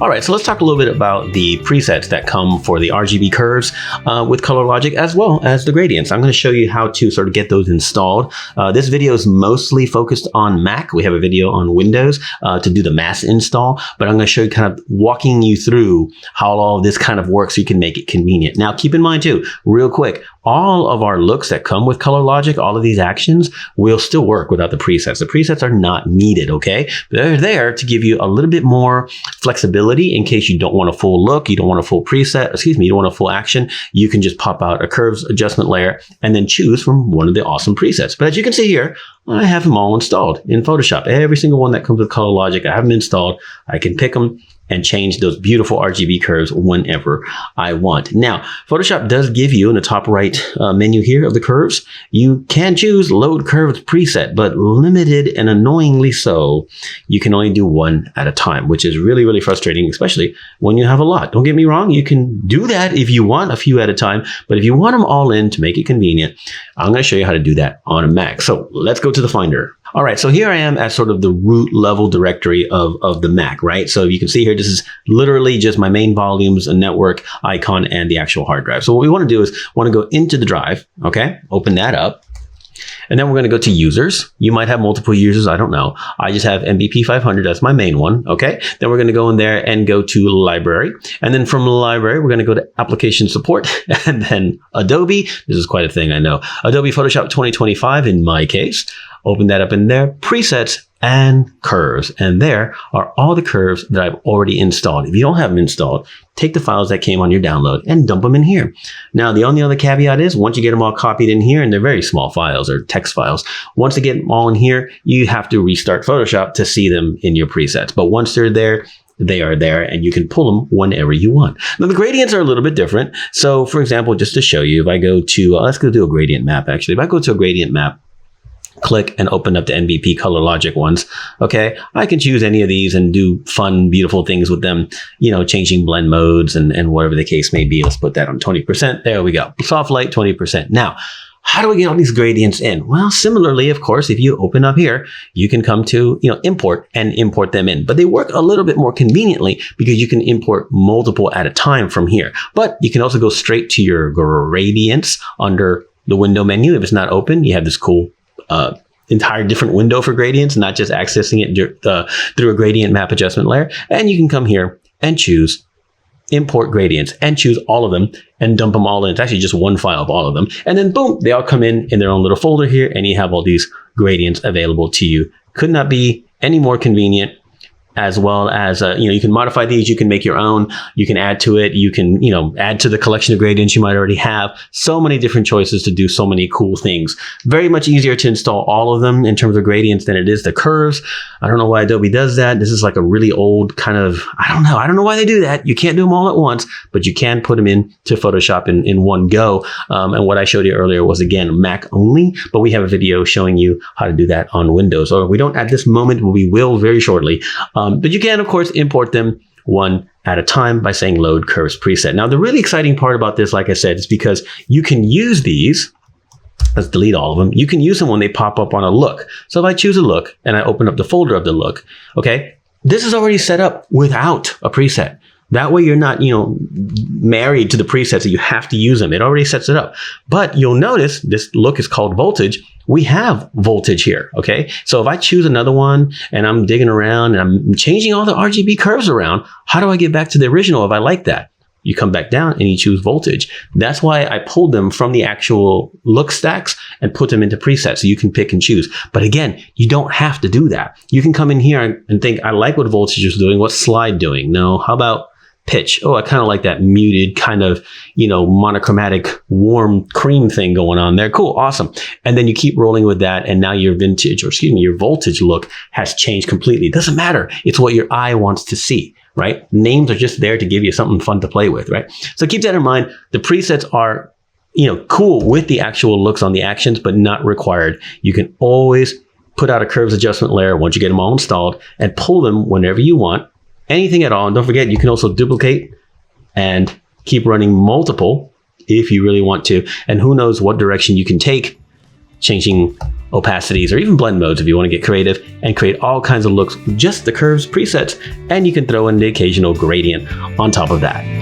All right, so let's talk a little bit about the presets that come for the RGB curves with ColorLogic, as well as the gradients. I'm going to show you how to sort of get those installed. This video is mostly focused on Mac. We have a video on Windows to do the mass install, but I'm going to show you kind of walking you through how all of this kind of works so you can make it convenient. Now, keep in mind too, real quick, all of our looks that come with ColorLogic, all of these actions will still work without the presets. The presets are not needed, okay? They're there to give you a little bit more flexibility in case you don't want a full look, you don't want a full preset, excuse me, you don't want a full action. You can just pop out a curves adjustment layer and then choose from one of the awesome presets. But as you can see here, I have them all installed in Photoshop. Every single one that comes with ColorLogic, I have them installed. I can pick them and change those beautiful RGB curves whenever I want. Now, Photoshop does give you in the top right menu here of the curves, you can choose load curves preset, but limited and annoyingly so, you can only do one at a time, which is really, really frustrating, especially when you have a lot. Don't get me wrong, you can do that if you want a few at a time, but if you want them all in to make it convenient, I'm going to show you how to do that on a Mac. So let's go to the Finder. All right, so here I am at sort of the root level directory of the Mac, right? So you can see here, this is literally just my main volumes, a network icon, and the actual hard drive. So what we want to do is want to go into the drive, okay? Open that up. And then we're going to go to users. You might have multiple users, I don't know. I just have MVP 500, that's my main one, okay? Then we're going to go in there and go to library. And then from library, we're going to go to application support and then Adobe. This is quite a thing, I know. Adobe Photoshop 2025 in my case. Open that up in there, presets and curves. And there are all the curves that I've already installed. If you don't have them installed, take the files that came on your download and dump them in here. Now, the only other caveat is once you get them all copied in here, and they're very small files or text files, once they get them all in here, you have to restart Photoshop to see them in your presets. But once they're there, they are there and you can pull them whenever you want. Now, the gradients are a little bit different. So for example, just to show you, if I go to, let's go do a gradient map actually. If I go to a gradient map, click and open up the MVP ColorLogic ones. Okay, I can choose any of these and do fun, beautiful things with them, you know, changing blend modes and whatever the case may be. Let's put that on 20%. There we go. Soft light, 20%. Now, how do we get all these gradients in? Well, similarly, of course, if you open up here, you can come to, import and import them in. But they work a little bit more conveniently because you can import multiple at a time from here. But you can also go straight to your gradients under the window menu. If it's not open, you have this cool entire different window for gradients, not just accessing it through a gradient map adjustment layer. And you can come here and choose import gradients and choose all of them and dump them all in. It's actually just one file of all of them. And then boom, they all come in their own little folder here and you have all these gradients available to you. Could not be any more convenient. As well as, you can modify these, you can make your own, you can add to it, you can, add to the collection of gradients you might already have. So many different choices to do so many cool things. Very much easier to install all of them in terms of gradients than it is the curves. I don't know why Adobe does that. This is like a really old kind of, I don't know why they do that. You can't do them all at once, but you can put them into Photoshop in one go. And what I showed you earlier was, again, Mac only, but we have a video showing you how to do that on Windows. Or we don't at this moment, but we will very shortly. But you can, of course, import them one at a time by saying load curves preset. Now, the really exciting part about this, like I said, is because you can use these. Let's delete all of them. You can use them when they pop up on a look. So if I choose a look and I open up the folder of the look, okay, this is already set up without a preset. That way you're not, married to the presets that you have to use them. It already sets it up. But you'll notice this look is called voltage. We have voltage here, okay? So if I choose another one and I'm digging around and I'm changing all the RGB curves around, how do I get back to the original if I like that? You come back down and you choose voltage. That's why I pulled them from the actual look stacks and put them into presets so you can pick and choose. But again, you don't have to do that. You can come in here and think, I like what voltage is doing. What's slide doing? No, how about pitch? Oh, I kind of like that muted kind of, monochromatic warm cream thing going on there. Cool. Awesome. And then you keep rolling with that. And now your your voltage look has changed completely. It doesn't matter. It's what your eye wants to see, right? Names are just there to give you something fun to play with, right? So keep that in mind. The presets are, cool with the actual looks on the actions, but not required. You can always put out a curves adjustment layer once you get them all installed and pull them whenever you want. Anything at all. And don't forget, you can also duplicate and keep running multiple if you really want to. And who knows what direction you can take changing opacities, or even blend modes if you want to get creative and create all kinds of looks with just the curves presets, and you can throw in the occasional gradient on top of that.